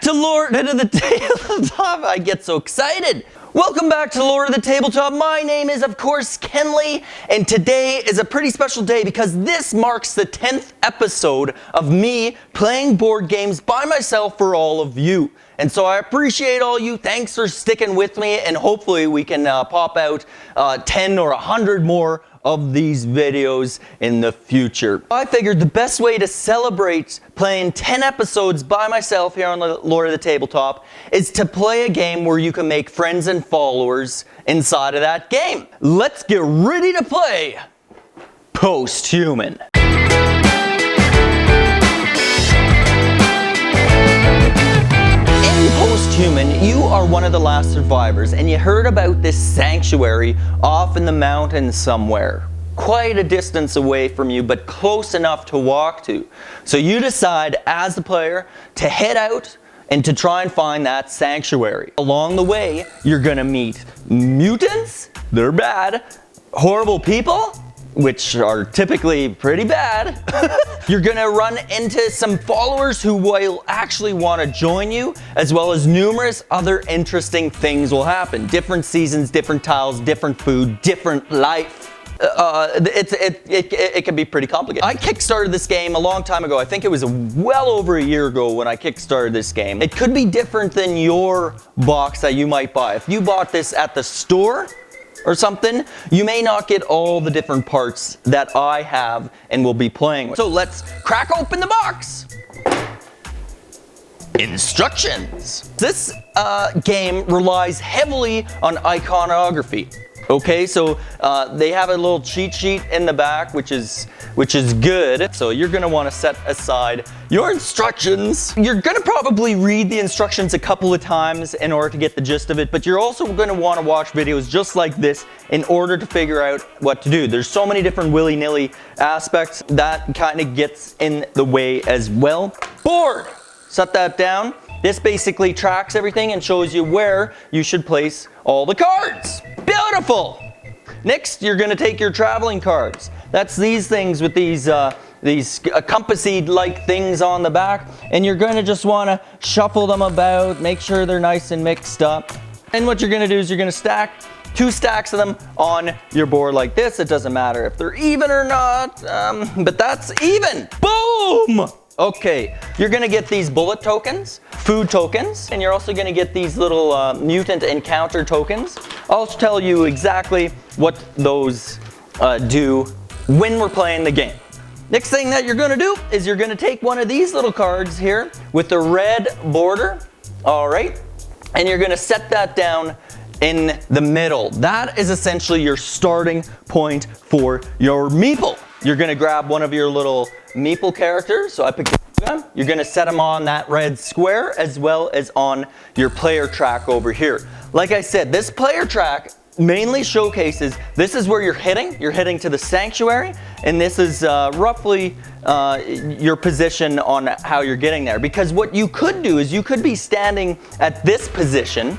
to Lord of the Tabletop. I get so excited. Welcome back to Lord of the Tabletop. My name is, of course, Kenley, and today is a pretty special day because this marks the 10th episode of me playing board games by myself for all of you. And so I appreciate all you. Thanks for sticking with me, and hopefully we can pop out 10 or 100 more of these videos in the future. I figured the best way to celebrate playing 10 episodes by myself here on the Lord of the Tabletop is to play a game where you can make friends and followers inside of that game. Let's get ready to play Posthuman. In Posthuman, you are one of the last survivors, and you heard about this sanctuary off in the mountains somewhere. Quite a distance away from you, but close enough to walk to. So you decide, as the player, to head out and to try and find that sanctuary. Along the way, you're gonna meet mutants, they're bad, horrible people, which are typically pretty bad. You're gonna run into some followers who will actually want to join you, as well as numerous other interesting things will happen. Different seasons, different tiles, different food, different life. It can be pretty complicated. I kickstarted this game a long time ago. I think it was well over a year ago when I kickstarted this game. It could be different than your box that you might buy. If you bought this at the store or something, you may not get all the different parts that I have and will be playing with. So let's crack open the box. Instructions. This game relies heavily on iconography. Okay, so they have a little cheat sheet in the back, which is good. So you're gonna wanna set aside your instructions. You're gonna probably read the instructions a couple of times in order to get the gist of it, but you're also gonna wanna watch videos just like this in order to figure out what to do. There's so many different willy-nilly aspects that kind of gets in the way as well. Board, set that down. This basically tracks everything and shows you where you should place all the cards. Beautiful! Next, you're gonna take your traveling cards. That's these things with these compassy-like things on the back, and you're gonna just wanna shuffle them about, make sure they're nice and mixed up. And what you're gonna do is you're gonna stack 2 stacks of them on your board like this. It doesn't matter if they're even or not, but that's even. Boom! Okay, you're gonna get these bullet tokens, food tokens, and you're also gonna get these little mutant encounter tokens. I'll tell you exactly what those do when we're playing the game. Next thing that you're gonna do is you're gonna take one of these little cards here with the red border, all right, and you're gonna set that down in the middle. That is essentially your starting point for your meeple. You're gonna grab one of your little meeple characters, so I picked them. You're gonna set them on that red square as well as on your player track over here. Like I said, this player track mainly showcases, this is where you're heading to the sanctuary, and this is roughly your position on how you're getting there. Because what you could do is you could be standing at this position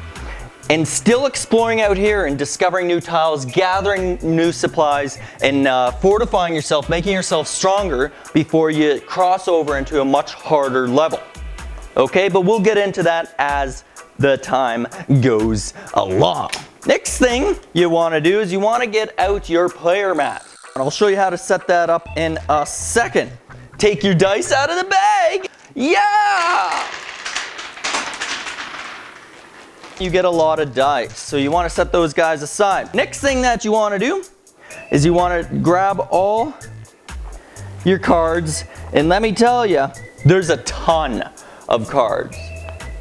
and still exploring out here and discovering new tiles, gathering new supplies, and fortifying yourself, making yourself stronger before you cross over into a much harder level. Okay, but we'll get into that as the time goes along. Next thing you wanna do is you wanna get out your player mat. And I'll show you how to set that up in a second. Take your dice out of the bag. Yeah! You get a lot of dice, so you want to set those guys aside. Next thing that you want to do is you want to grab all your cards, and let me tell you, there's a ton of cards,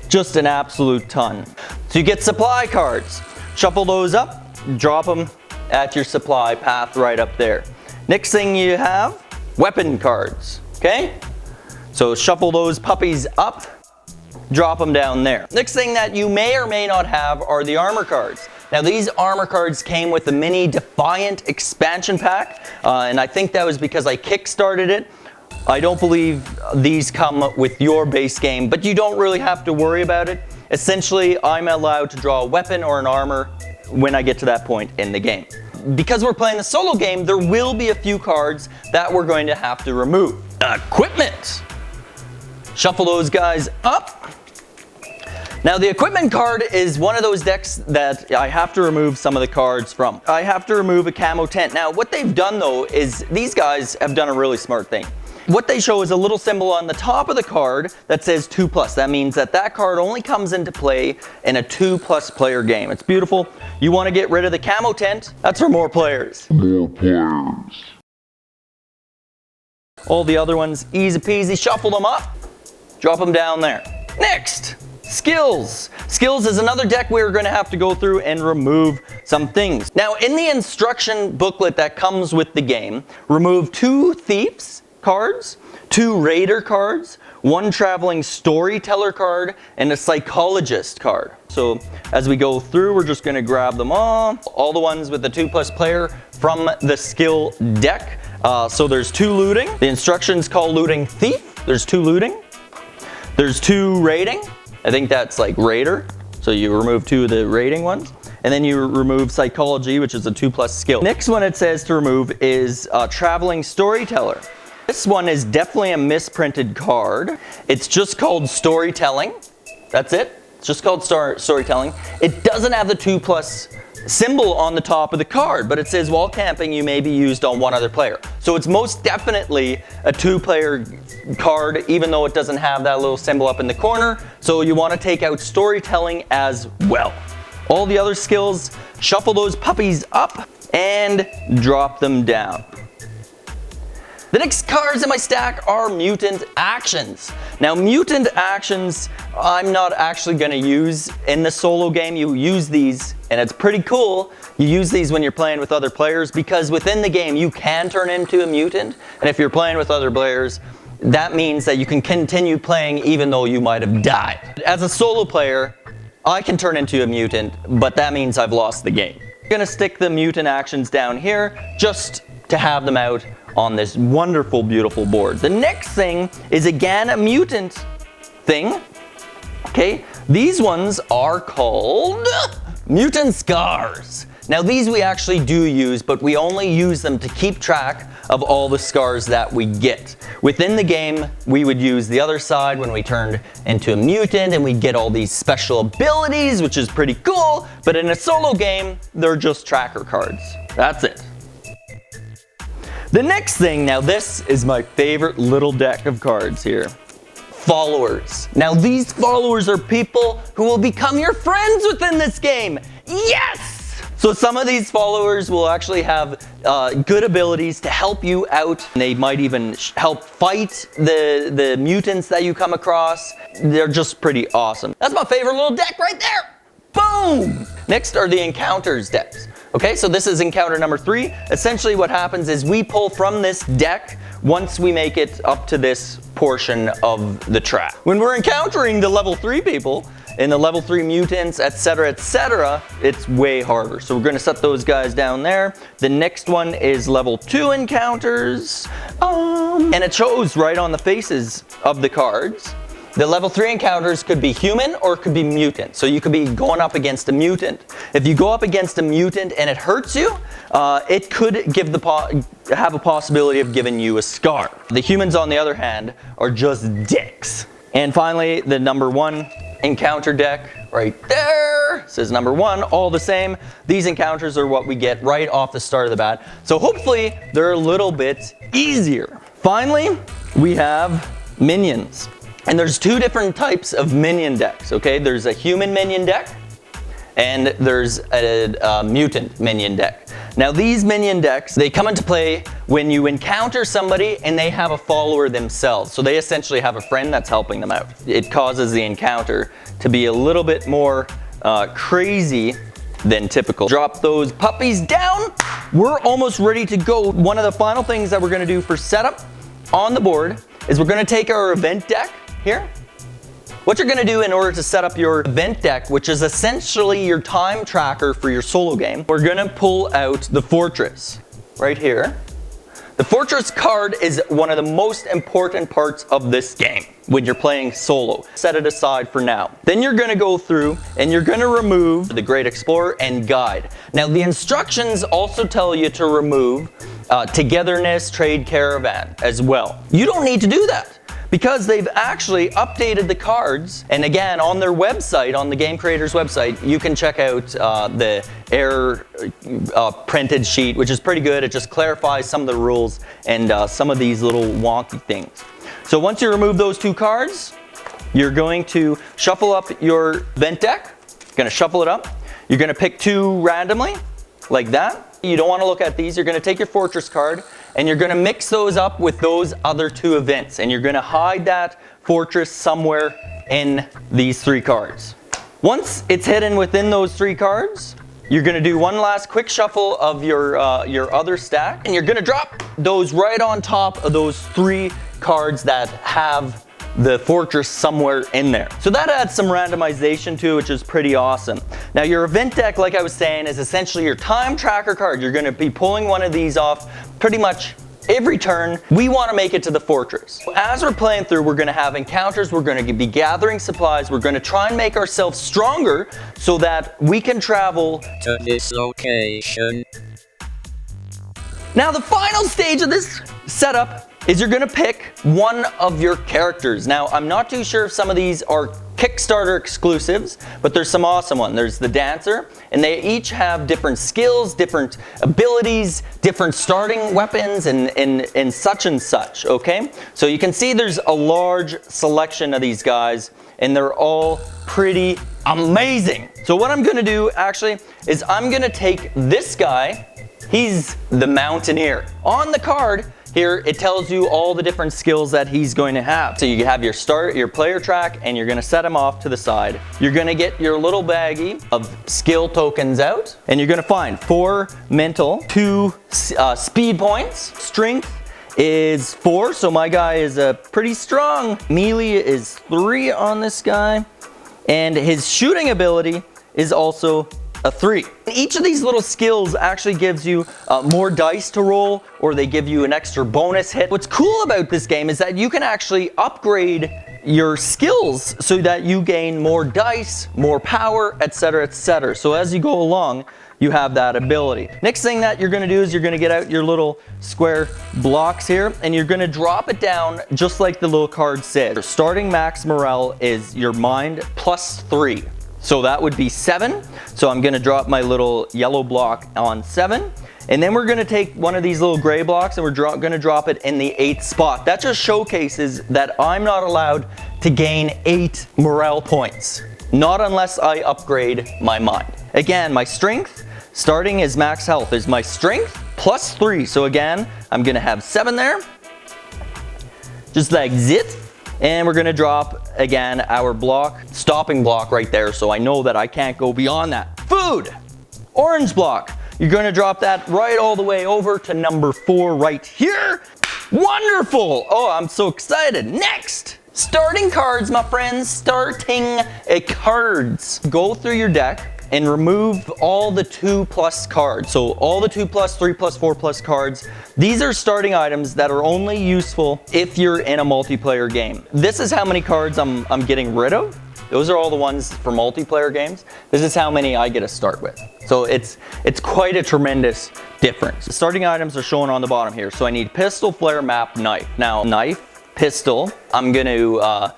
just an absolute ton. So you get supply cards, shuffle those up, drop them at your supply path right up there. Next thing you have, weapon cards, okay? So shuffle those puppies up, drop them down there. Next thing that you may or may not have are the armor cards. Now these armor cards came with the mini Defiant expansion pack, and I think that was because I kickstarted it. I don't believe these come with your base game, but you don't really have to worry about it. Essentially, I'm allowed to draw a weapon or an armor when I get to that point in the game. Because we're playing the solo game, there will be a few cards that we're going to have to remove. Equipment. Shuffle those guys up. Now the equipment card is one of those decks that I have to remove some of the cards from. I have to remove a camo tent. Now what they've done though is these guys have done a really smart thing. What they show is a little symbol on the top of the card that says 2+. That means that that card only comes into play in a 2+ player game. It's beautiful. You want to get rid of the camo tent. That's for more players. All the other ones, easy peasy. Shuffle them up. Drop them down there. Next, skills. Skills is another deck we're going to have to go through and remove some things. Now in the instruction booklet that comes with the game, remove 2 thieves cards, 2 raider cards, 1 traveling storyteller card, and a psychologist card. So as we go through, we're just going to grab them all the ones with the 2+ player from the skill deck. So there's 2 looting. The instructions call looting thief. There's 2 looting. There's 2 raiding. I think that's like raider. So you remove 2 of the raiding ones. And then you remove psychology, which is a 2+ skill. Next one it says to remove is traveling storyteller. This one is definitely a misprinted card. It's just called storytelling. That's it. It's just called storytelling. It doesn't have the 2+ symbol on the top of the card, but it says while camping you may be used on 1 other player. So it's most definitely a 2-player card, even though it doesn't have that little symbol up in the corner. So you want to take out storytelling as well. All the other skills, shuffle those puppies up and drop them down. The next cards in my stack are mutant actions. Now mutant actions I'm not actually going to use in the solo game. You use these and it's pretty cool. You use these when you're playing with other players because within the game you can turn into a mutant, and if you're playing with other players that means that you can continue playing even though you might have died. As a solo player I can turn into a mutant, but that means I've lost the game. I'm going to stick the mutant actions down here just to have them out on this wonderful, beautiful board. The next thing is again a mutant thing. Okay, these ones are called Mutant Scars. Now these we actually do use, but we only use them to keep track of all the scars that we get. Within the game, we would use the other side when we turned into a mutant and we'd get all these special abilities, which is pretty cool, but in a solo game, they're just tracker cards. That's it. The next thing, now this is my favorite little deck of cards here. Followers. Now these followers are people who will become your friends within this game. Yes! So some of these followers will actually have good abilities to help you out. They might even help fight the mutants that you come across. They're just pretty awesome. That's my favorite little deck right there. Boom! Next are the encounters decks. Okay, so this is encounter number 3. Essentially what happens is we pull from this deck once we make it up to this portion of the track. When we're encountering the level 3 people, in the level 3 mutants, etc., it's way harder. So we're going to set those guys down there. The next one is level 2 encounters. And it shows right on the faces of the cards. The level 3 encounters could be human or it could be mutant. So you could be going up against a mutant. If you go up against a mutant and it hurts you, it could have a possibility of giving you a scar. The humans, on the other hand, are just dicks. And finally, the number 1 encounter deck right there says number 1, all the same. These encounters are what we get right off the start of the bat. So hopefully they're a little bit easier. Finally, we have minions. And there's 2 different types of minion decks, okay? There's a human minion deck and there's a mutant minion deck. Now these minion decks, they come into play when you encounter somebody and they have a follower themselves. So they essentially have a friend that's helping them out. It causes the encounter to be a little bit more crazy than typical. Drop those puppies down. We're almost ready to go. One of the final things that we're gonna do for setup on the board is we're gonna take our event deck here. What you're gonna do in order to set up your event deck, which is essentially your time tracker for your solo game, we're gonna pull out the fortress right here. The fortress card is one of the most important parts of this game when you're playing solo. Set it aside for now. Then you're gonna go through and you're gonna remove the Great Explorer and Guide. Now the instructions also tell you to remove Togetherness, Trade Caravan as well. You don't need to do that. because they've actually updated the cards. And again, on their website, on the game creator's website, you can check out the error printed sheet, which is pretty good. It just clarifies some of the rules and some of these little wonky things. So once you remove those 2 cards, you're going to shuffle up your event deck. You're going to shuffle it up. You're going to pick 2 randomly, like that. You don't want to look at these. You're going to take your fortress card and you're going to mix those up with those other 2 events. And you're going to hide that fortress somewhere in these 3 cards. Once it's hidden within those 3 cards, you're going to do one last quick shuffle of your other stack. And you're going to drop those right on top of those 3 cards that have the fortress somewhere in there. So that adds some randomization to it, which is pretty awesome. Now your event deck, like I was saying, is essentially your time tracker card. You're going to be pulling one of these off pretty much every turn. We want to make it to the fortress. As we're playing through, we're going to have encounters, we're going to be gathering supplies, we're going to try and make ourselves stronger so that we can travel to this location. Now the final stage of this setup is you're gonna pick one of your characters. Now, I'm not too sure if some of these are Kickstarter exclusives, but there's some awesome ones. There's the Dancer, and they each have different skills, different abilities, different starting weapons, and such, okay? So you can see there's a large selection of these guys, and they're all pretty amazing. So what I'm gonna do, actually, is I'm gonna take this guy. He's the Mountaineer. On the card, here, it tells you all the different skills that he's going to have. So you have your player track, and you're gonna set him off to the side. You're gonna get your little baggie of skill tokens out, and you're gonna find 4 mental, 2 speed points. Strength is 4, so my guy is pretty strong. Melee is 3 on this guy, and his shooting ability is also a 3. Each of these little skills actually gives you more dice to roll, or they give you an extra bonus hit. What's cool about this game is that you can actually upgrade your skills so that you gain more dice, more power, etc., etc. So as you go along, you have that ability. Next thing that you're gonna do is you're gonna get out your little square blocks here, and you're gonna drop it down just like the little card says. Your starting max morale is your mind plus 3. So that would be 7. So I'm gonna drop my little yellow block on 7. And then we're gonna take one of these little gray blocks and we're gonna drop it in the 8th spot. That just showcases that I'm not allowed to gain 8 morale points. Not unless I upgrade my mind. Again, my strength, starting as max health, is my strength plus 3. So again, I'm gonna have 7 there. Just like zit. And we're gonna drop, again, our block, stopping block right there, so I know that I can't go beyond that. Food, orange block. You're gonna drop that right all the way over to number 4 right here. Wonderful, oh, I'm so excited. Next, starting cards, my friends, starting cards. Go through your deck and remove all the 2+ cards. So all the 2+, 3+, 4+ cards. These are starting items that are only useful if you're in a multiplayer game. This is how many cards I'm getting rid of. Those are all the ones for multiplayer games. This is how many I get to start with. So it's quite a tremendous difference. The starting items are shown on the bottom here. So I need pistol, flare, map, knife. Now knife, pistol, I'm gonna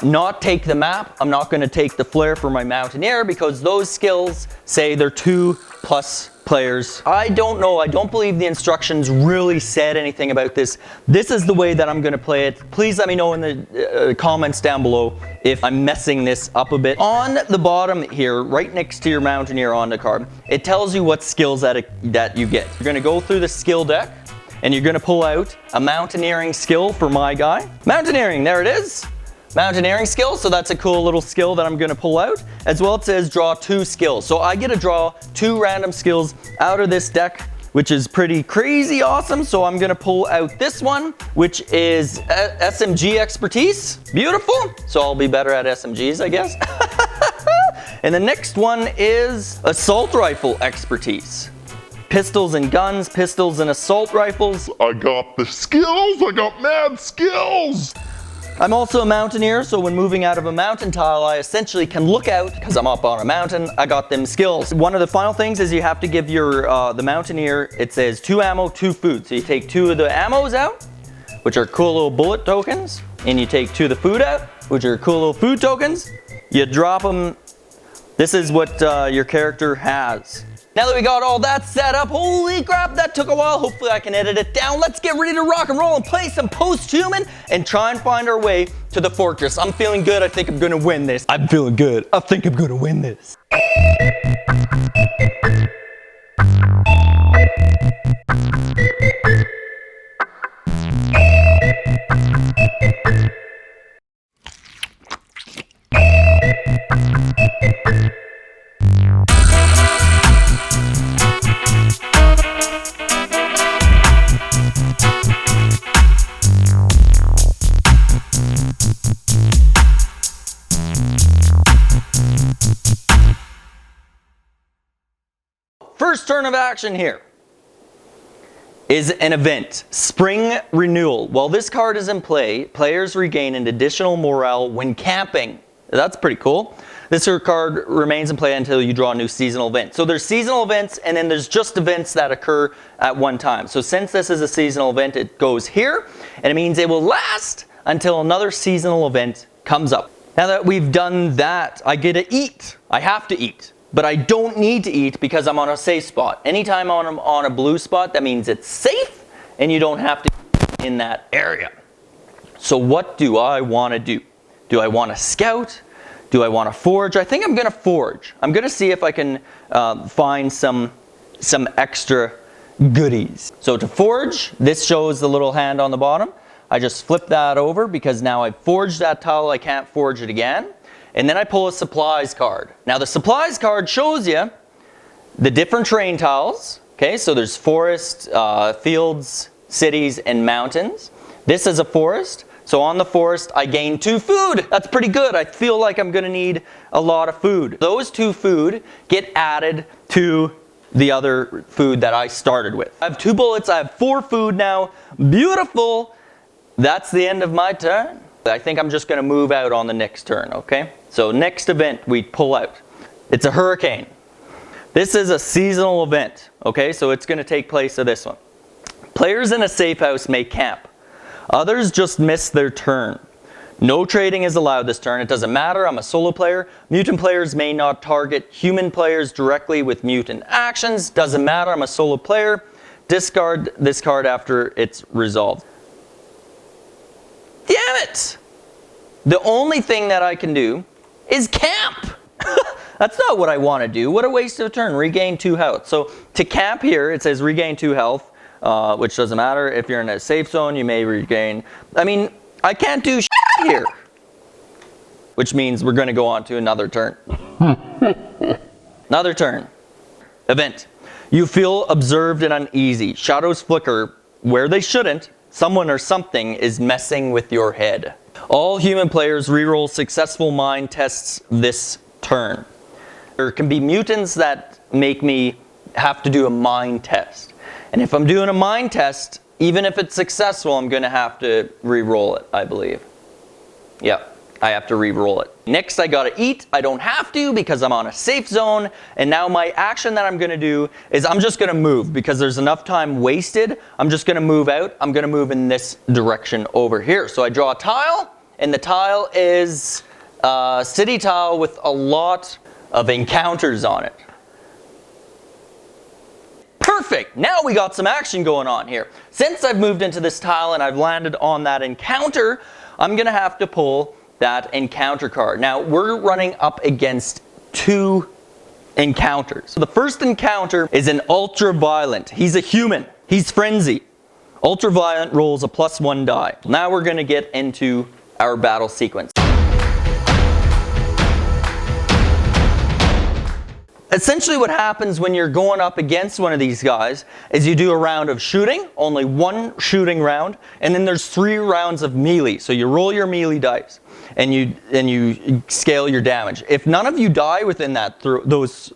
not take the map. I'm not going to take the flare for my Mountaineer because those skills say they're 2+ players. I don't know. I don't believe the instructions really said anything about this. This is the way that I'm going to play it. Please let me know in the comments down below if I'm messing this up a bit. On the bottom here, right next to your Mountaineer on the card, it tells you what skills that you get. You're going to go through the skill deck and you're going to pull out a Mountaineering skill for my guy. Mountaineering, there it is. Mountaineering skill, so that's a cool little skill that I'm gonna pull out. As well, it says draw 2 skills. So I get to draw 2 random skills out of this deck, which is pretty crazy awesome. So I'm gonna pull out this one, which is SMG expertise. Beautiful. So I'll be better at SMGs, I guess. And the next one is assault rifle expertise. Pistols and guns, pistols and assault rifles. I got the skills, I got mad skills! I'm also a Mountaineer, so when moving out of a mountain tile, I essentially can look out, because I'm up on a mountain, I got them skills. One of the final things is you have to give your the Mountaineer, it says 2 ammo, 2 food. So you take 2 of the ammos out, which are cool little bullet tokens, and you take 2 of the food out, which are cool little food tokens. You drop them. This is what your character has. Now that we got all that set up, holy crap, that took a while. Hopefully I can edit it down. Let's get ready to rock and roll and play some Posthuman and try and find our way to the fortress. I'm feeling good. I think I'm gonna win this. I'm feeling good. I think I'm gonna win this. First turn of action here is an event, Spring Renewal. While this card is in play, players regain an additional morale when camping. That's pretty cool. This card remains in play until you draw a new seasonal event. So there's seasonal events, and then there's just events that occur at one time. So since this is a seasonal event, it goes here, and it means it will last until another seasonal event comes up. Now that we've done that, I get to eat. I have to eat. But I don't need to eat because I'm on a safe spot. Anytime I'm on a blue spot, that means it's safe and you don't have to eat in that area. So what do I want to do? Do I want to scout? Do I want to forge? I think I'm going to forge. I'm going to see if I can find some extra goodies. So to forge, this shows the little hand on the bottom. I just flip that over because now I've forged that tile. I can't forge it again. And then I pull a supplies card. Now the supplies card shows you the different terrain tiles. Okay, so there's forest, fields, cities, and mountains. This is a forest. So on the forest, I gain 2 food. That's pretty good. I feel like I'm gonna need a lot of food. Those 2 food get added to the other food that I started with. I have 2 bullets, I have 4 food now. Beautiful. That's the end of my turn. I think I'm just gonna move out on the next turn, okay? So next event we pull out. It's a hurricane. This is a seasonal event, okay? So it's gonna take place of this one. Players in a safe house may camp. Others just miss their turn. No trading is allowed this turn. It doesn't matter, I'm a solo player. Mutant players may not target human players directly with mutant actions. Doesn't matter, I'm a solo player. Discard this card after it's resolved. Damn it! The only thing that I can do is camp. That's not what I want to do. What a waste of a turn. Regain 2 health. So to camp here, it says regain 2 health, which doesn't matter. If you're in a safe zone, you may regain. I mean, I can't do shit here. Which means we're going to go on to another turn. Another turn. Event. You feel observed and uneasy. Shadows flicker where they shouldn't. Someone or something is messing with your head. All human players reroll successful mind tests this turn. There can be mutants that make me have to do a mind test. And if I'm doing a mind test, even if it's successful, I'm going to have to re-roll it, I believe. Yeah, I have to re-roll it. Next, I got to eat. I don't have to because I'm on a safe zone. And now my action that I'm going to do is I'm just going to move because there's enough time wasted. I'm just going to move out. I'm going to move in this direction over here. So I draw a tile, and the tile is a city tile with a lot of encounters on it. Perfect! Now we got some action going on here. Since I've moved into this tile and I've landed on that encounter, I'm going to have to pull that encounter card. Now we're running up against 2 encounters. So the first encounter is an ultra-violent. He's a human. He's frenzy. Ultra-violent rolls a +1 die. Now we're going to get into our battle sequence. Essentially what happens when you're going up against one of these guys is you do a round of shooting, only 1 shooting round, and then there's 3 rounds of melee. So you roll your melee dice and you scale your damage. If none of you die within those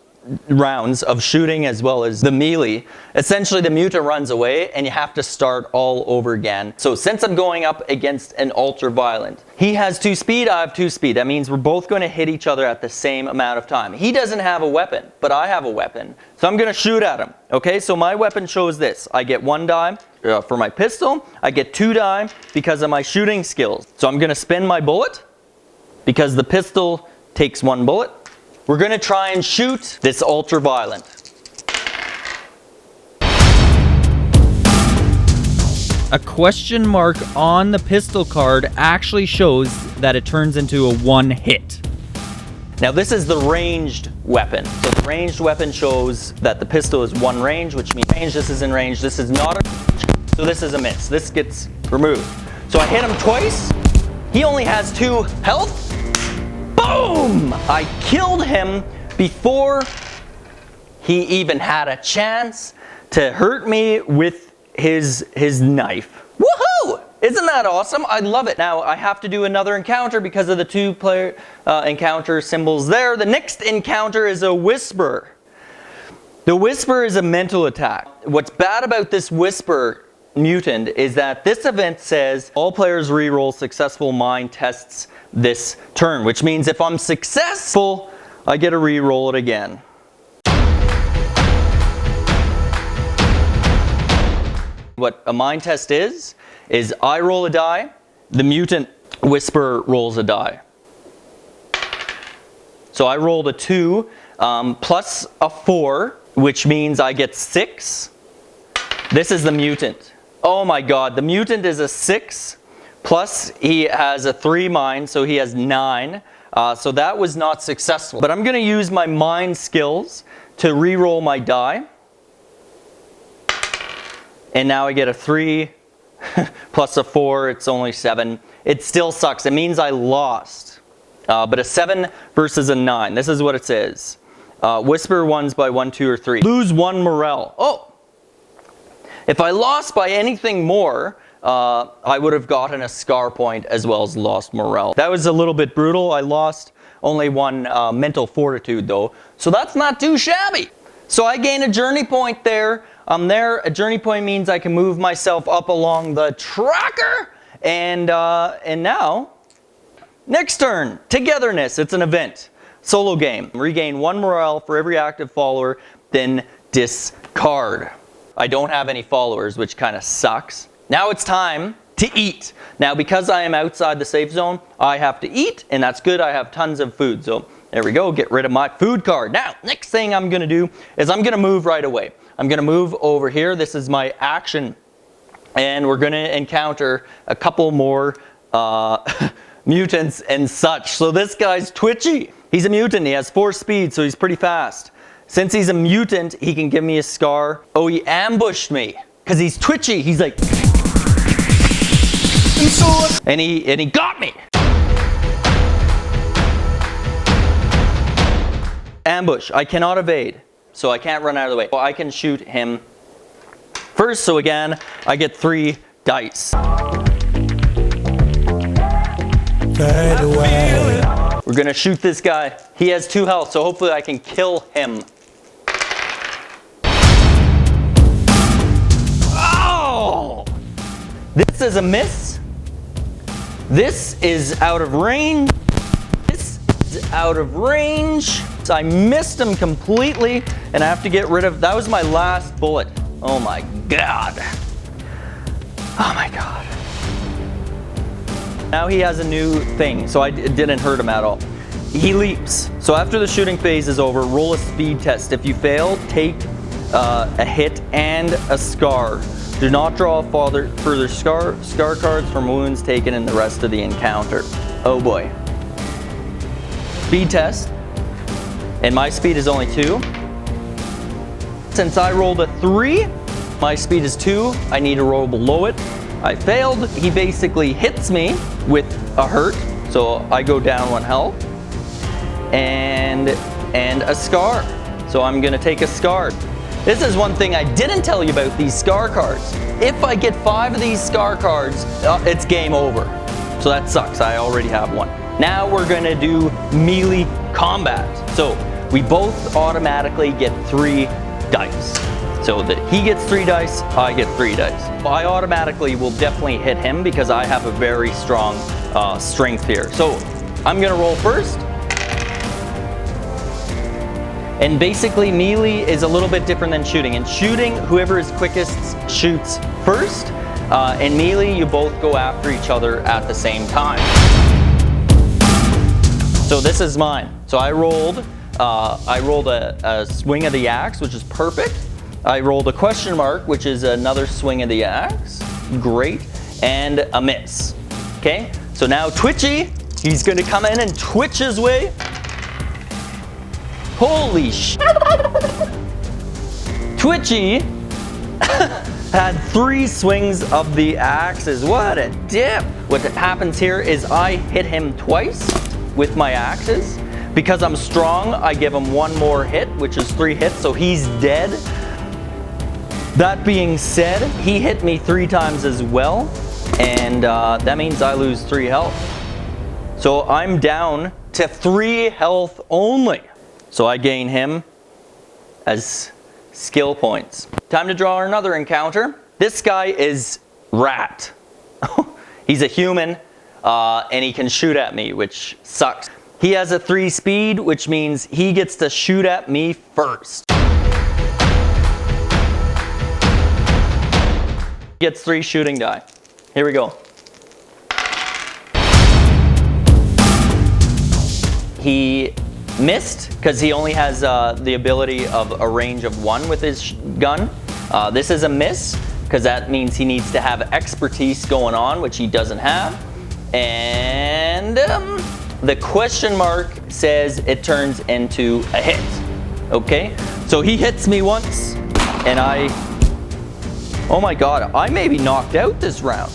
rounds of shooting as well as the melee, essentially the mutant runs away and you have to start all over again. So since I'm going up against an ultra-violent, he has 2 speed, I have 2 speed. That means we're both going to hit each other at the same amount of time. He doesn't have a weapon, but I have a weapon. So I'm going to shoot at him. Okay, so my weapon shows this. I get 1 die for my pistol. I get 2 die because of my shooting skills. So I'm going to spin my bullet because the pistol takes 1 bullet. We're going to try and shoot this ultra-violent. A question mark on the pistol card actually shows that it turns into a 1 hit. Now this is the ranged weapon. So the ranged weapon shows that the pistol is 1 range, which means range, this is in range, this is not a range, so this is a miss. This gets removed. So I hit him twice. He only has 2 health. Boom! I killed him before he even had a chance to hurt me with his knife. Woohoo! Isn't that awesome? I love it. Now I have to do another encounter because of the 2-player encounter symbols there. The next encounter is a whisper. The whisper is a mental attack. What's bad about this whisper mutant is that this event says all players reroll successful mind tests this turn, which means if I'm successful, I get to re-roll it again. What a mind test is I roll a die, the mutant whisperer rolls a die. So I rolled a 2 plus a 4, which means I get 6. This is the mutant. Oh my god, the mutant is a 6. Plus, he has a 3 mind, so he has 9. So that was not successful. But I'm going to use my mind skills to re-roll my die. And now I get a 3 plus a 4, it's only 7. It still sucks. It means I lost. But a 7 versus a 9. This is what it says. Whisper ones by 1, 2, or 3. Lose 1 morale. Oh! If I lost by anything more, I would have gotten a scar point as well as lost morale. That was a little bit brutal. I lost only 1 mental fortitude though, so that's not too shabby. So I gain a journey point there. A journey point means I can move myself up along the tracker, and now, next turn, togetherness. It's an event, solo game. Regain 1 morale for every active follower, then discard. I don't have any followers, which kind of sucks. Now it's time to eat. Now because I am outside the safe zone, I have to eat, and that's good. I have tons of food. So there we go, get rid of my food card. Now, next thing I'm gonna do is I'm gonna move right away. I'm gonna move over here. This is my action. And we're gonna encounter a couple more mutants and such. So this guy's twitchy. He's a mutant, he has 4 speed, so he's pretty fast. Since he's a mutant, he can give me a scar. Oh, he ambushed me. Because he's twitchy, he's like... And he got me! Ambush, I cannot evade. So I can't run out of the way. Well, I can shoot him first, so again, I get 3 dice. Fade away. We're gonna shoot this guy. He has 2 health, so hopefully I can kill him. Oh! This is a miss. This is out of range. This is out of range. So I missed him completely, and I have to get rid of, that was my last bullet. Oh my god. Oh my god. Now he has a new thing, so it didn't hurt him at all. He leaps. So after the shooting phase is over, roll a speed test. If you fail, take a hit and a scar. Do not draw further scar cards from wounds taken in the rest of the encounter. Oh boy. Speed test. And my speed is only 2. Since I rolled a 3, my speed is 2. I need to roll below it. I failed. He basically hits me with a hurt, so I go down 1 health. And a scar. So I'm gonna take a scar. This is one thing I didn't tell you about these scar cards. If I get 5 of these scar cards, it's game over. So that sucks, I already have 1. Now we're gonna do melee combat. So we both automatically get 3 dice. So that he gets 3 dice, I get 3 dice. I automatically will definitely hit him because I have a very strong strength here. So I'm gonna roll first. And basically melee is a little bit different than shooting. In shooting, whoever is quickest shoots first. In melee, you both go after each other at the same time. So this is mine. So I rolled a swing of the axe, which is perfect. I rolled a question mark, which is another swing of the axe. Great. And a miss. Okay? So now Twitchy, he's gonna come in and twitch his way. Holy sh! Twitchy had 3 swings of the axes. What a dip! What happens here is I hit him twice with my axes. Because I'm strong, I give him 1 more hit, which is 3 hits, so he's dead. That being said, he hit me 3 times as well, and that means I lose 3 health. So I'm down to 3 health only. So I gain him as skill points. Time to draw another encounter. This guy is Rat. He's a human, and he can shoot at me, which sucks. He has a 3 speed, which means he gets to shoot at me first. Gets 3 shooting die. Here we go. He missed because he only has the ability of a range of 1 with his gun. This is a miss because that means he needs to have expertise going on, which he doesn't have. And the question mark says it turns into a hit. Okay, so he hits me once and oh my god, I may be knocked out this round.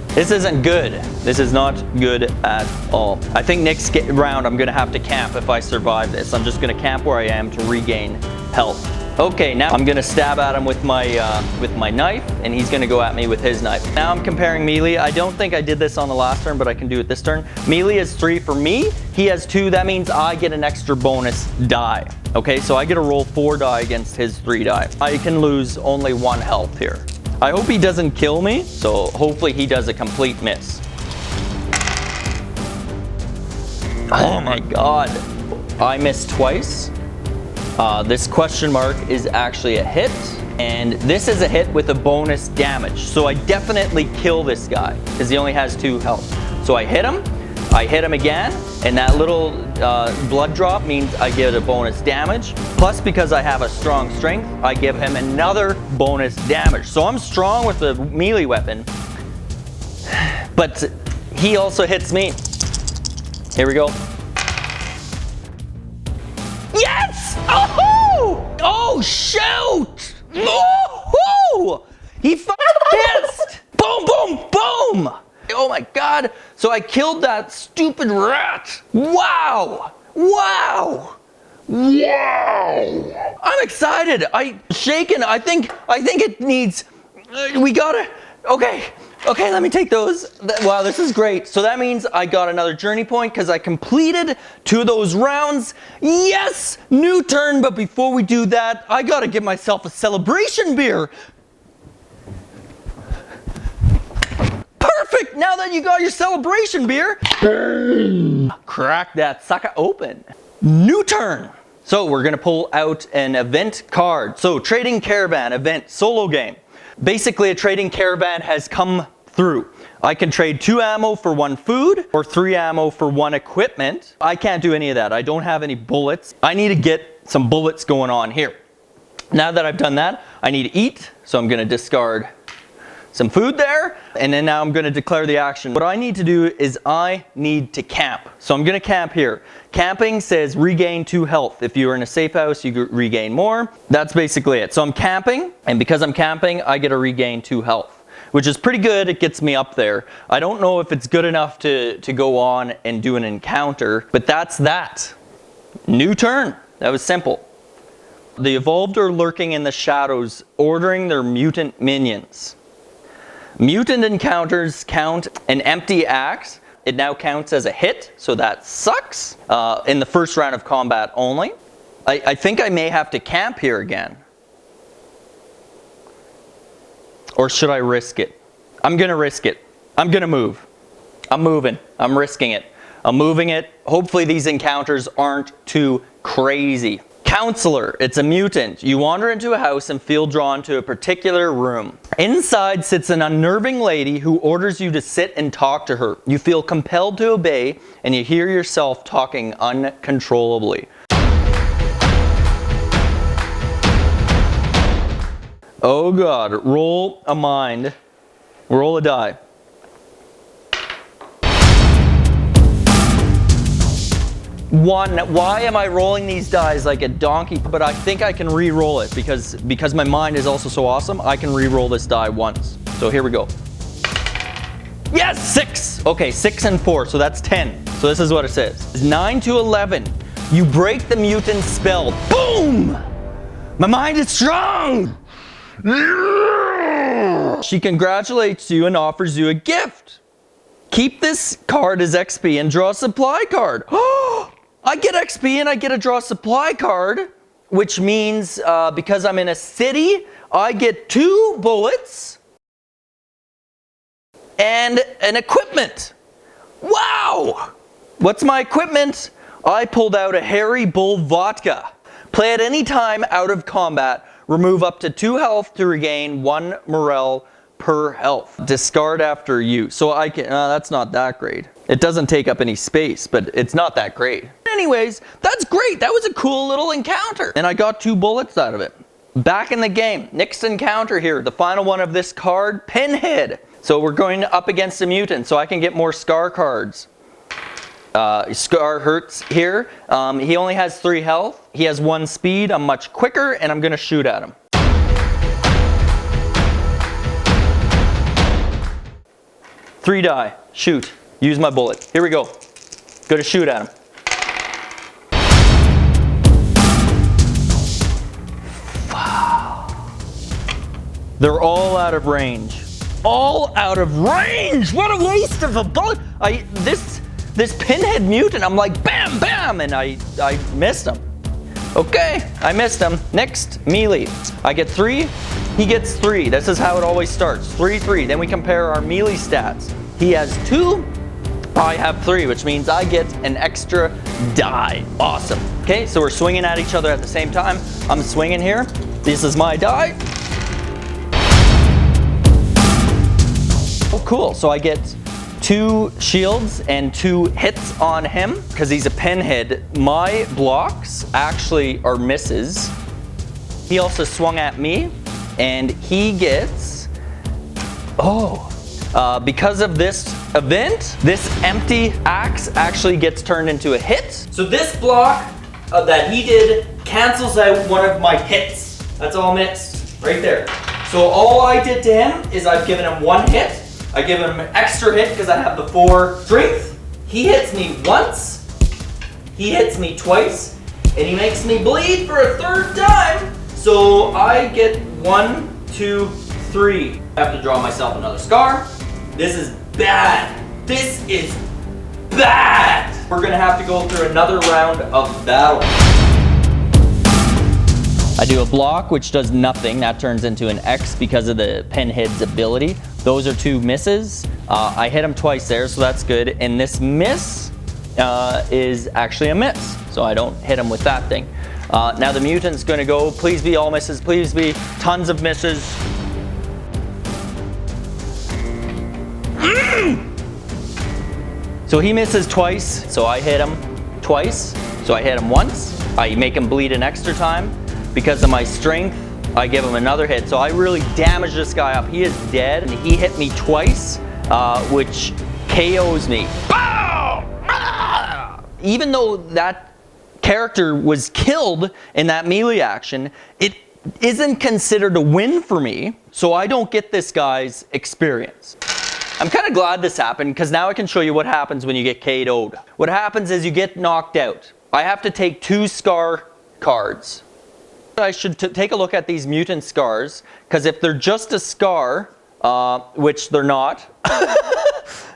This isn't good. This is not good at all. I think next round I'm gonna have to camp if I survive this. I'm just gonna camp where I am to regain health. Okay, now I'm gonna stab at him with my knife, and he's gonna go at me with his knife. Now I'm comparing melee. I don't think I did this on the last turn, but I can do it this turn. Melee is 3 for me. He has 2. That means I get an extra bonus die. Okay, so I get to roll 4 die against his 3 die. I can lose only 1 health here. I hope he doesn't kill me, so hopefully he does a complete miss. Oh my god. I missed twice. This question mark is actually a hit, and this is a hit with a bonus damage. So I definitely kill this guy, because he only has 2 health. So I hit him again, and that little blood drop means I get a bonus damage. Plus, because I have a strong strength, I give him another bonus damage. So I'm strong with the melee weapon, but he also hits me. Here we go. Yes! Oh! Oh, shoot! Oh! He missed! Boom, boom, boom! Oh my god! So I killed that stupid rat! Wow! Wow! Wow! I'm excited! I'm shaking. I think it needs. We gotta. Okay, let me take those. Wow, this is great. So that means I got another journey point because I completed 2 of those rounds. Yes! New turn, but before we do that, I gotta give myself a celebration beer. Perfect! Now that you got your celebration beer, crack that sucker open. New turn. So we're gonna pull out an event card. So trading caravan event solo game. Basically a trading caravan has come through. I can trade 2 ammo for 1 food or 3 ammo for 1 equipment. I can't do any of that. I don't have any bullets. I need to get some bullets going on here. Now that I've done that, I need to eat. So I'm gonna discard some food there, and then now I'm gonna declare the action. What I need to do is I need to camp. So I'm gonna camp here. Camping says regain 2 health. If you're in a safe house, you regain more. That's basically it. So I'm camping, and because I'm camping, I get to regain 2 health, which is pretty good. It gets me up there. I don't know if it's good enough to go on and do an encounter, but that's that. New turn. That was simple. The evolved are lurking in the shadows, ordering their mutant minions. Mutant encounters count an empty axe, it now counts as a hit, so that sucks. In the first round of combat only. I think I may have to camp here again. Or should I risk it? I'm gonna risk it. I'm gonna move. I'm moving. I'm risking it. I'm moving it. Hopefully these encounters aren't too crazy. Counselor, it's a mutant. You wander into a house and feel drawn to a particular room. Inside sits an unnerving lady who orders you to sit and talk to her. You feel compelled to obey, and you hear yourself talking uncontrollably. Oh God, roll a mind. Roll a die. One, why am I rolling these dice like a donkey? But I think I can re-roll it because my mind is also so awesome, I can re-roll this die once. So here we go. Yes, 6! Okay, 6 and 4, so that's 10. So this is what it says. 9 to 11, you break the mutant spell. Boom! My mind is strong! She congratulates you and offers you a gift. Keep this card as XP and draw a supply card. Oh! I get XP and I get to draw a supply card, which means because I'm in a city, I get 2 bullets and an equipment. Wow! What's my equipment? I pulled out a Hairy Bull vodka. Play at any time out of combat. Remove up to 2 health to regain 1 morale per health. Discard after use. So I can, that's not that great. It doesn't take up any space, but it's not that great. Anyways, that's great. That was a cool little encounter. And I got 2 bullets out of it. Back in the game, next encounter here, the final one of this card, Pinhead. So we're going up against a mutant, so I can get more Scar cards. Scar hurts here. He only has 3 health. He has 1 speed. I'm much quicker, and I'm gonna shoot at him. Three die. Shoot. Use my bullet. Here we go. Go to shoot at him. They're all out of range. All out of range! What a waste of a bullet! This Pinhead mutant, I'm like bam, bam, and I missed him. Okay, I missed him. Next, melee. I get 3, he gets 3. This is how it always starts. 3, 3. Then we compare our melee stats. He has 2, I have 3, which means I get an extra die. Awesome. Okay, so we're swinging at each other at the same time. I'm swinging here. This is my die. Oh, cool. So I get 2 shields and 2 hits on him because he's a pinhead. My blocks actually are misses. He also swung at me and he gets, because of this event, this empty axe actually gets turned into a hit. So this block that he did cancels out one of my hits. That's all missed right there. So all I did to him is I've given him 1 hit. I give him an extra hit because I have the 4 strength. He hits me once, he hits me twice, and he makes me bleed for a 3rd time. So I get 1, 2, 3. I have to draw myself another scar. This is bad. This is bad. We're gonna have to go through another round of battle. I do a block, which does nothing. That turns into an X because of the pinhead's ability. Those are 2 misses. I hit him twice there, so that's good. And this miss is actually a miss, so I don't hit him with that thing. Now the mutant's gonna go, please be all misses, please be tons of misses. So he misses twice, so I hit him twice. So I hit him once. I make him bleed an extra time. Because of my strength, I give him another hit. So I really damaged this guy up. He is dead, and he hit me twice, which KOs me. Even though that character was killed in that melee action, it isn't considered a win for me, so I don't get this guy's experience. I'm kind of glad this happened, because now I can show you what happens when you get KO'd. What happens is you get knocked out. I have to take 2 Scar cards. I should take a look at these Mutant Scars, because if they're just a scar, which they're not,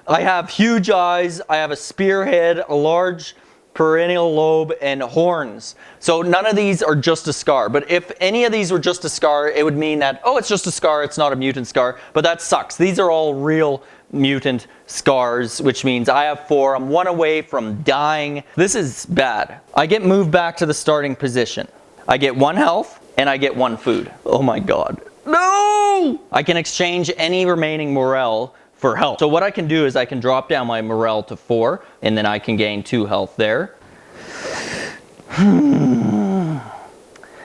I have huge eyes, I have a spearhead, a large perennial lobe, and horns. So none of these are just a scar. But if any of these were just a scar, it would mean that, oh, it's just a scar, it's not a mutant scar. But that sucks. These are all real mutant scars, which means I have 4. I'm 1 away from dying. This is bad. I get moved back to the starting position. I get 1 health and I get 1 food. Oh my god. No! I can exchange any remaining morale for health. So what I can do is I can drop down my morale to 4 and then I can gain 2 health there.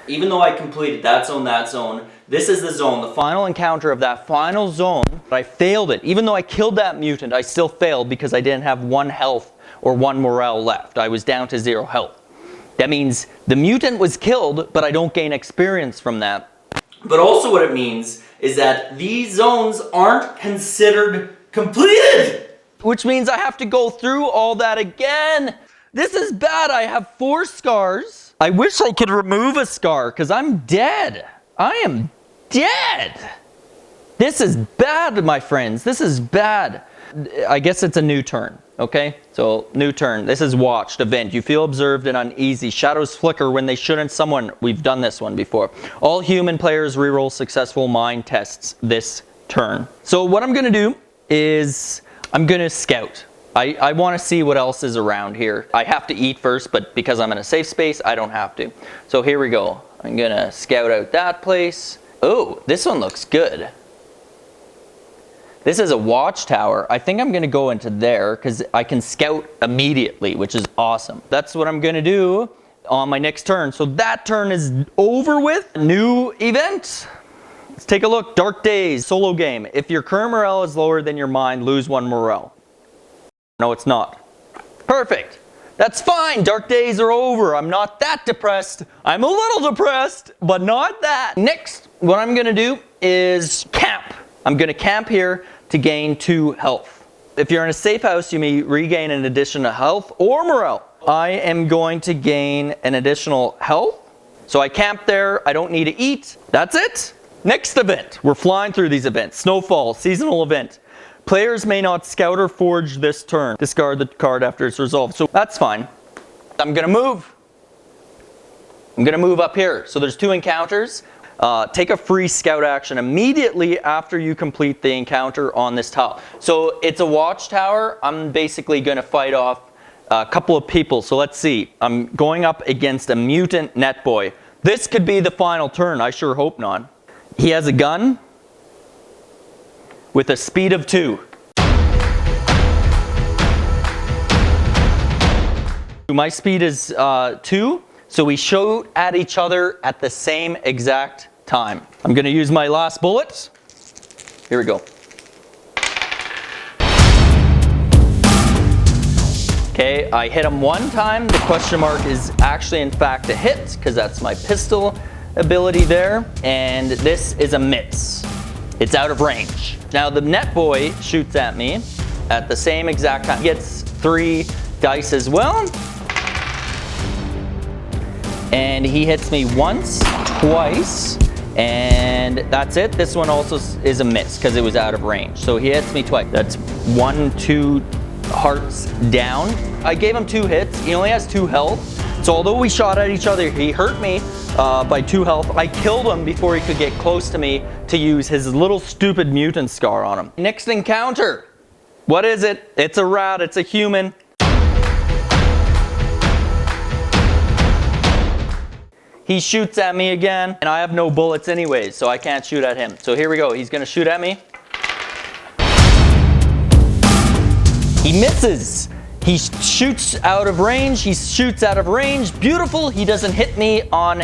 Even though I completed that zone, this is the zone, the final encounter of that final zone. I failed it. Even though I killed that mutant, I still failed because I didn't have 1 health or 1 morale left. I was down to 0 health. That means the mutant was killed, but I don't gain experience from that. But also what it means is that these zones aren't considered completed. Which means I have to go through all that again. This is bad. I have 4 scars. I wish I could remove a scar because I'm dead. I am dead. This is bad, my friends. This is bad. I guess it's a new turn, okay? So, new turn. This is watched event. You feel observed and uneasy. Shadows flicker when they shouldn't. We've done this one before. All human players reroll successful mind tests this turn. So what I'm going to do is I'm going to scout. I want to see what else is around here. I have to eat first, but because I'm in a safe space, I don't have to. So here we go. I'm going to scout out that place. Oh, this one looks good. This is a watchtower. I think I'm going to go into there because I can scout immediately, which is awesome. That's what I'm going to do on my next turn. So that turn is over with. New event. Let's take a look. Dark Days, solo game. If your current morale is lower than your mind, lose 1 morale. No, it's not. Perfect. That's fine. Dark days are over. I'm not that depressed. I'm a little depressed, but not that. Next, what I'm going to do is camp. I'm going to camp here to gain 2 health. If you're in a safe house, you may regain an additional health or morale. I am going to gain an additional health. So I camp there. I don't need to eat. That's it. Next event. We're flying through these events. Snowfall, seasonal event. Players may not scout or forge this turn. Discard the card after it's resolved. So that's fine. I'm going to move. I'm going to move up here. So there's 2 encounters. Take a free scout action immediately after you complete the encounter on this tile. So it's a watchtower. I'm basically going to fight off a couple of people. So let's see. I'm going up against a mutant net boy. This could be the final turn. I sure hope not. He has a gun with a speed of 2. My speed is 2, so we shoot at each other at the same exact time. I'm going to use my last bullet. Here we go. Okay, I hit him 1 time. The question mark is actually in fact a hit because that's my pistol ability there. And this is a miss. It's out of range. Now the net boy shoots at me at the same exact time. He gets 3 dice as well. And he hits me once, twice, and that's it. This one also is a miss because it was out of range. So he hits me twice. That's 1, 2 hearts down. I gave him 2 hits. He only has 2 health. So although we shot at each other, he hurt me by 2 health. I killed him before he could get close to me to use his little stupid mutant scar on him. Next encounter. What is it? It's a rat. It's a human. He shoots at me again, and I have no bullets anyways, so I can't shoot at him. So here we go. He's going to shoot at me. He misses. He shoots out of range. He shoots out of range. Beautiful. He doesn't hit me on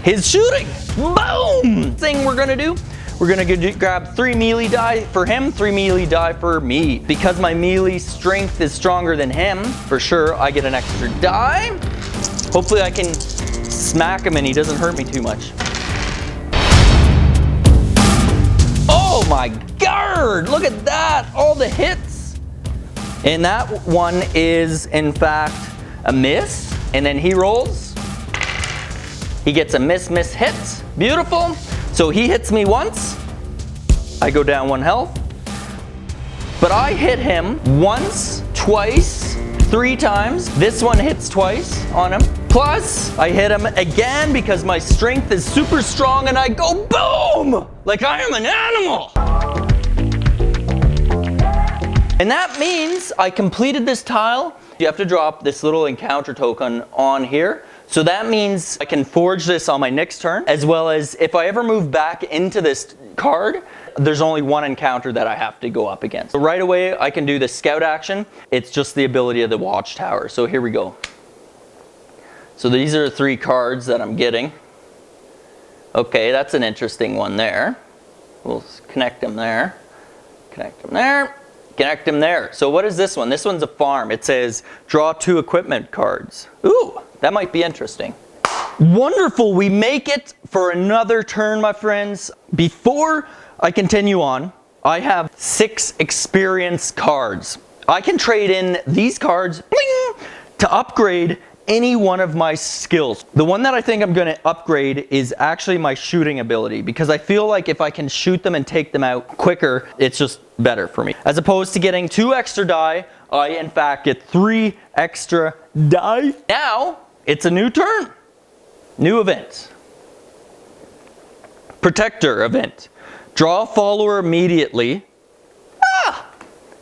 his shooting. Boom! Thing we're going to do. We're going to grab 3 melee die for him, 3 melee die for me. Because my melee strength is stronger than him, for sure, I get an extra die. Hopefully I can smack him and he doesn't hurt me too much. Oh my god! Look at that! All the hits! And that one is, in fact, a miss. And then he rolls. He gets a miss, miss, hit. Beautiful. So he hits me once. I go down 1 health. but I hit him once, twice, 3 times. This one hits twice on him. Plus, I hit him again because my strength is super strong and I go boom! Like I am an animal. And that means I completed this tile. You have to drop this little encounter token on here. So that means I can forge this on my next turn, as well as if I ever move back into this card, there's only one encounter that I have to go up against. So right away, I can do the scout action. It's just the ability of the watchtower. So here we go. So these are 3 cards that I'm getting. Okay, that's an interesting one there. We'll connect them there. Connect them there. Connect them there. So what is this one? This one's a farm. It says draw 2 equipment cards. Ooh, that might be interesting. Wonderful, we make it for another turn, my friends. Before I continue on, I have 6 experience cards. I can trade in these cards bling, to upgrade any one of my skills. The one that I think I'm going to upgrade is actually my shooting ability, because I feel like if I can shoot them and take them out quicker, it's just better for me. As opposed to getting 2 extra die, I in fact get 3 extra die. Now, it's a new turn. New event. Protector event. Draw a follower immediately.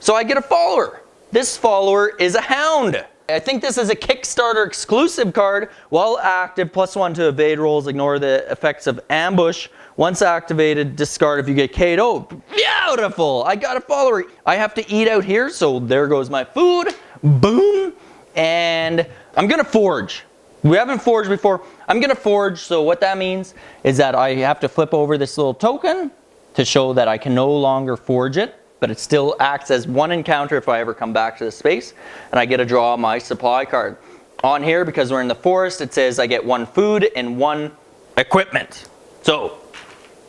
So I get a follower. This follower is a hound. I think this is a Kickstarter exclusive card. While active, +1 to evade rolls, ignore the effects of ambush. Once activated, discard if you get KO'd. Beautiful! I got a follower. I have to eat out here, so there goes my food. Boom! And I'm gonna forge. We haven't forged before. I'm gonna forge, so what that means is that I have to flip over this little token to show that I can no longer forge it, but it still acts as 1 encounter if I ever come back to the space, and I get to draw my supply card. On here, because we're in the forest, it says I get 1 food and 1 equipment. So,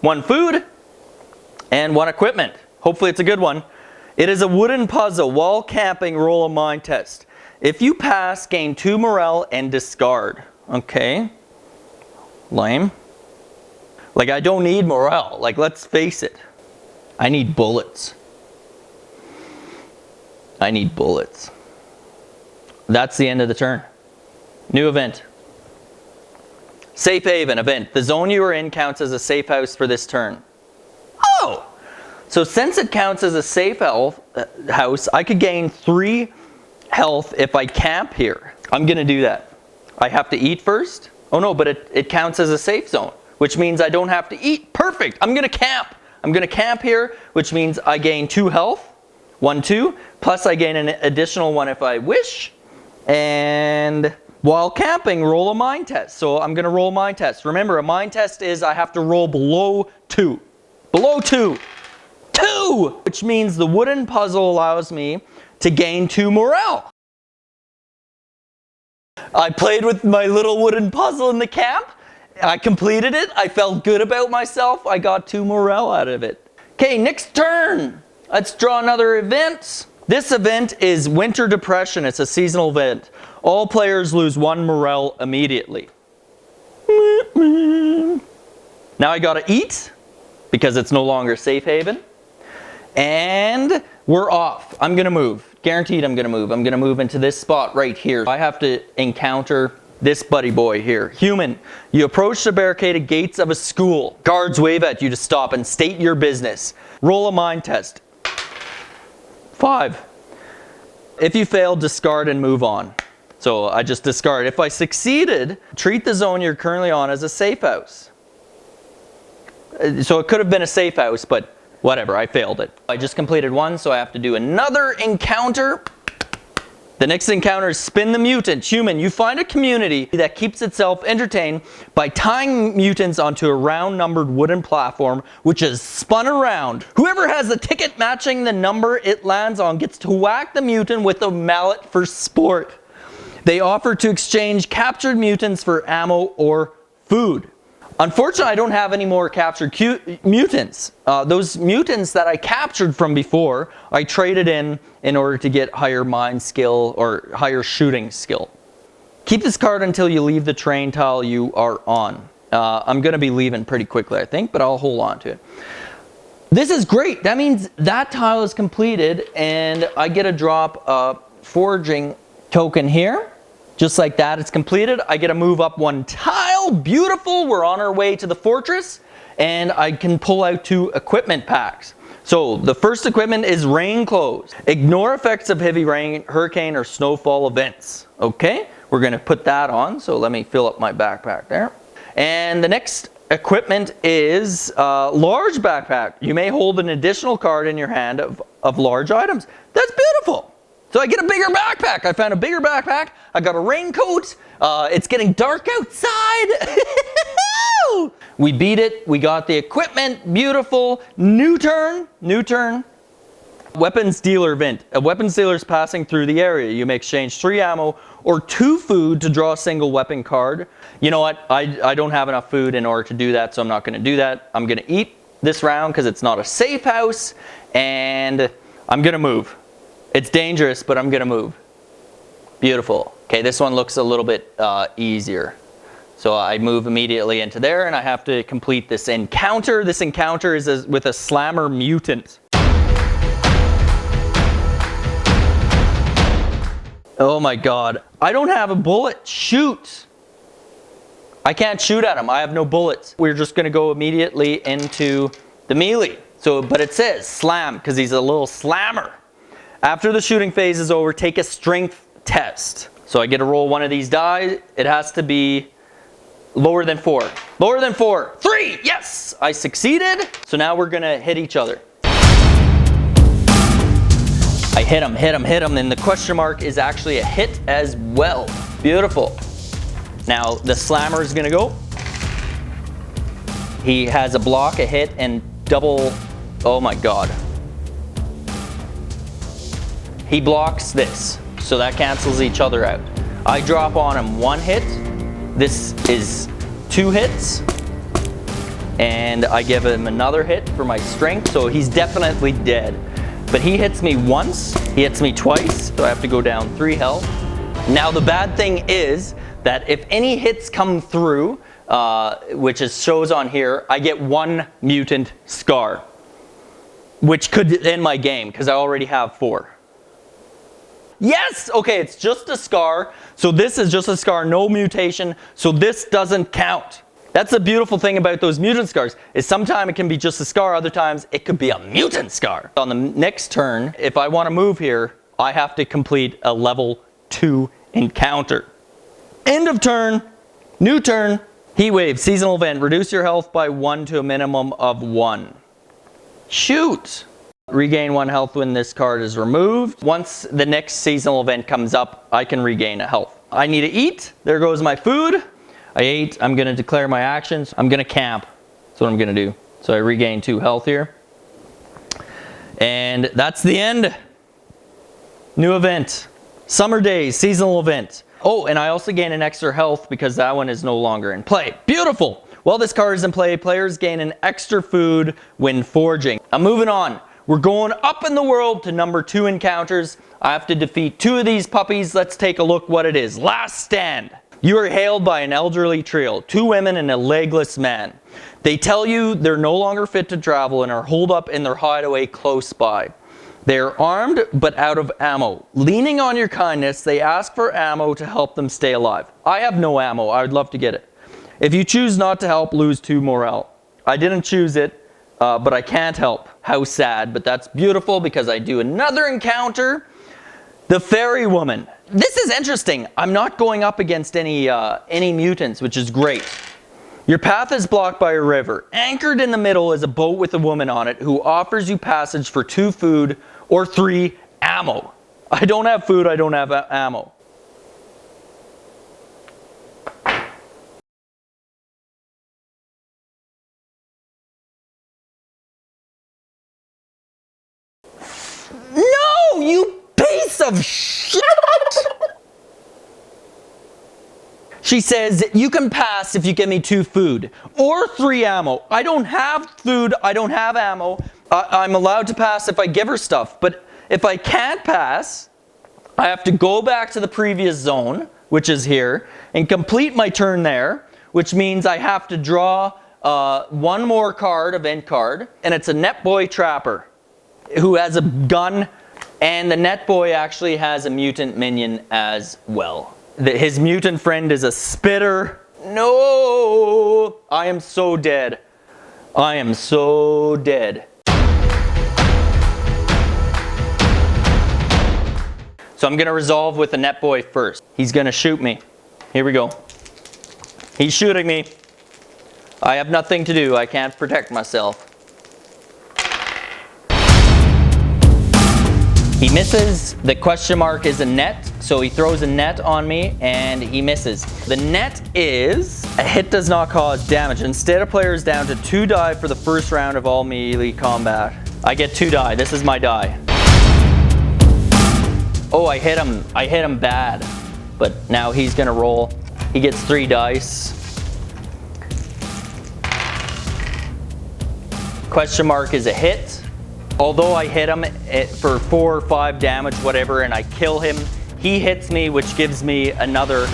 1 food and 1 equipment. Hopefully it's a good one. It is a wooden puzzle. While camping, roll a mind test. If you pass, gain 2 morale and discard. Okay. Lame. Like, I don't need morale. Like, let's face it. I need bullets. I need bullets. That's the end of the turn. New event. Safe haven event. The zone you are in counts as a safe house for this turn. Oh! So since it counts as a safe house, I could gain 3 health if I camp here. I'm gonna do that. I have to eat first. Oh no, but it counts as a safe zone, which means I don't have to eat. Perfect. I'm gonna camp. I'm gonna camp here, which means I gain 2 health. 1, 2. Plus I gain an additional 1 if I wish. And while camping, roll a mind test. So I'm gonna roll a mind test. Remember, a mind test is I have to roll below 2. Below 2. 2! Which means the wooden puzzle allows me to gain 2 morale. I played with my little wooden puzzle in the camp. I completed it. I felt good about myself. I got 2 morale out of it. Okay, next turn. Let's draw another event. This event is Winter Depression. It's a seasonal event. All players lose 1 morale immediately. Now I gotta eat because it's no longer safe haven. And we're off. I'm gonna move. Guaranteed I'm gonna move. I'm gonna move into this spot right here. I have to encounter this buddy boy here. Human, you approach the barricaded gates of a school. Guards wave at you to stop and state your business. Roll a mind test. 5. If you fail, discard and move on. So I just discard. If I succeeded, treat the zone you're currently on as a safe house. So it could have been a safe house, but whatever, I failed it. I just completed 1, so I have to do another encounter. The next encounter is Spin the Mutant. Human, you find a community that keeps itself entertained by tying mutants onto a round-numbered wooden platform, which is spun around. Whoever has the ticket matching the number it lands on gets to whack the mutant with a mallet for sport. They offer to exchange captured mutants for ammo or food. Unfortunately, I don't have any more captured mutants. Those mutants that I captured from before, I traded in order to get higher mind skill or higher shooting skill. Keep this card until you leave the terrain tile you are on. I'm going to be leaving pretty quickly, I think, but I'll hold on to it. This is great. That means that tile is completed and I get to drop a foraging token here. Just like that, it's completed. I get to move up one tile. Beautiful. We're on our way to the fortress and I can pull out 2 equipment packs. So the first equipment is rain clothes. Ignore effects of heavy rain, hurricane, or snowfall events. Okay, we're going to put that on. So let me fill up my backpack there. And the next equipment is large backpack. You may hold an additional card in your hand of large items. That's beautiful. So I get a bigger backpack. I found a bigger backpack. I got a raincoat. It's getting dark outside. We beat it. We got the equipment. Beautiful. New turn. New turn. Weapons dealer event. A weapons dealer is passing through the area. You may exchange 3 ammo or 2 food to draw a single weapon card. You know what? I don't have enough food in order to do that, so I'm not going to do that. I'm going to eat this round because it's not a safe house, and I'm going to move. It's dangerous, but I'm going to move. Beautiful. Okay, this one looks a little bit easier. So I move immediately into there, and I have to complete this encounter. This encounter is with a slammer mutant. Oh my god. I don't have a bullet. Shoot. I can't shoot at him. I have no bullets. We're just going to go immediately into the melee. But it says slam because he's a little slammer. After the shooting phase is over, take a strength test. So I get to roll one of these die. It has to be lower than 4. Lower than 4. 3! Yes! I succeeded. So now we're going to hit each other. I hit him, and the question mark is actually a hit as well. Beautiful. Now the slammer is going to go. He has a block, a hit, and double. Oh my god. He blocks this, so that cancels each other out. I drop on him 1 hit. This is 2 hits. And I give him another hit for my strength, so he's definitely dead. But he hits me once, he hits me twice, so I have to go down 3 health. Now the bad thing is that if any hits come through, which shows on here, I get 1 mutant scar, which could end my game because I already have 4. Yes! Okay, it's just a scar. So this is just a scar, no mutation. So this doesn't count. That's the beautiful thing about those mutant scars, is sometimes it can be just a scar, other times it could be a mutant scar. On the next turn, if I want to move here, I have to complete a level 2 encounter. End of turn, new turn, heat wave, seasonal event, reduce your health by 1 to a minimum of 1. Shoot! Regain 1 health when this card is removed. Once the next seasonal event comes up, I can regain a health. I need to eat. There goes my food. I ate. I'm going to declare my actions. I'm going to camp. That's what I'm going to do. So I regain 2 health here. And that's the end. New event. Summer days, seasonal event. Oh, and I also gain an extra health because that one is no longer in play. Beautiful. While this card is in play, players gain an extra food when foraging. I'm moving on. We're going up in the world to number 2 encounters. I have to defeat 2 of these puppies. Let's take a look what it is. Last stand. You are hailed by an elderly trio, 2 women and a legless man. They tell you they're no longer fit to travel and are holed up in their hideaway close by. They are armed but out of ammo. Leaning on your kindness, they ask for ammo to help them stay alive. I have no ammo. I would love to get it. If you choose not to help, lose 2 morale. I didn't choose it. But I can't help. How sad, but that's beautiful because I do another encounter. The fairy woman. This is interesting. I'm not going up against any mutants, which is great. Your path is blocked by a river. Anchored in the middle is a boat with a woman on it who offers you passage for 2 food or 3 ammo. I don't have food, I don't have ammo. No, you piece of shit! She says, you can pass if you give me 2 food or 3 ammo. I don't have food, I don't have ammo. I'm allowed to pass if I give her stuff, but if I can't pass, I have to go back to the previous zone, which is here, and complete my turn there, which means I have to draw one more card, event card, and it's a Net Boy Trapper who has a gun, and the Net Boy actually has a mutant minion as well. His mutant friend is a spitter. No! I am so dead. I am so dead. So I'm gonna resolve with the Net Boy first. He's gonna shoot me. Here we go. He's shooting me. I have nothing to do. I can't protect myself. He misses. The question mark is a net, so he throws a net on me and he misses. The net is a hit does not cause damage. Instead, a player is down to 2 die for the first round of all melee combat. I get 2 die. This is my die. Oh, I hit him. I hit him bad. But now he's gonna roll. He gets 3 dice. Question mark is a hit. Although I hit him for 4 or 5 damage, whatever, and I kill him, he hits me, which gives me another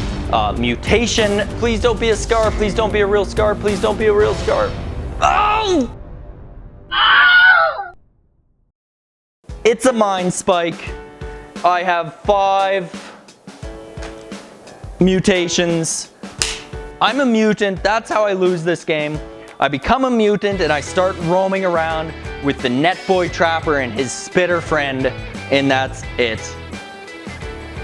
mutation. Please don't be a scar. Please don't be a real scar. Please don't be a real scar. Oh! It's a mind spike. I have 5 mutations. I'm a mutant. That's how I lose this game. I become a mutant and I start roaming around with the Net Boy Trapper and his spitter friend, and that's it.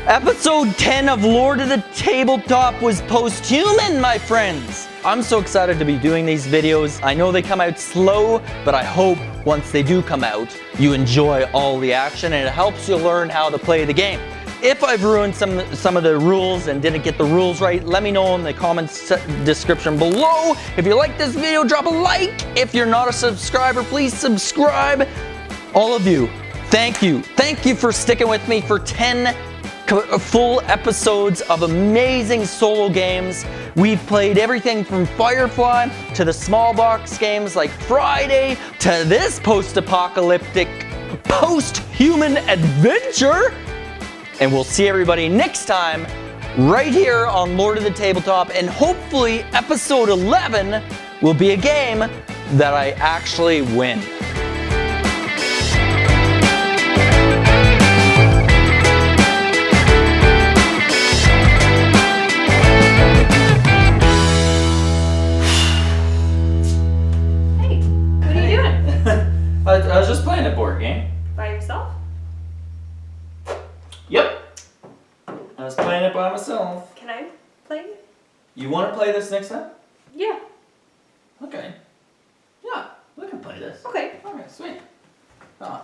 Episode 10 of Lord of the Tabletop was Posthuman, my friends. I'm so excited to be doing these videos. I know they come out slow, but I hope once they do come out, you enjoy all the action and it helps you learn how to play the game. If I've ruined some of the rules and didn't get the rules right, let me know in the comments description below. If you like this video, drop a like. If you're not a subscriber, please subscribe. All of you, thank you. Thank you for sticking with me for 10 full episodes of amazing solo games. We've played everything from Firefly to the small box games like Friday to this post-apocalyptic post-human adventure. And we'll see everybody next time right here on Lord of the Tabletop, and hopefully episode 11 will be a game that I actually win. Hey, what are you doing? I was just playing a board game. By yourself? Yep. I was playing it by myself. Can I play? You want to play this next time? Yeah. Okay. Yeah, we can play this. Okay. Okay, sweet. Ah.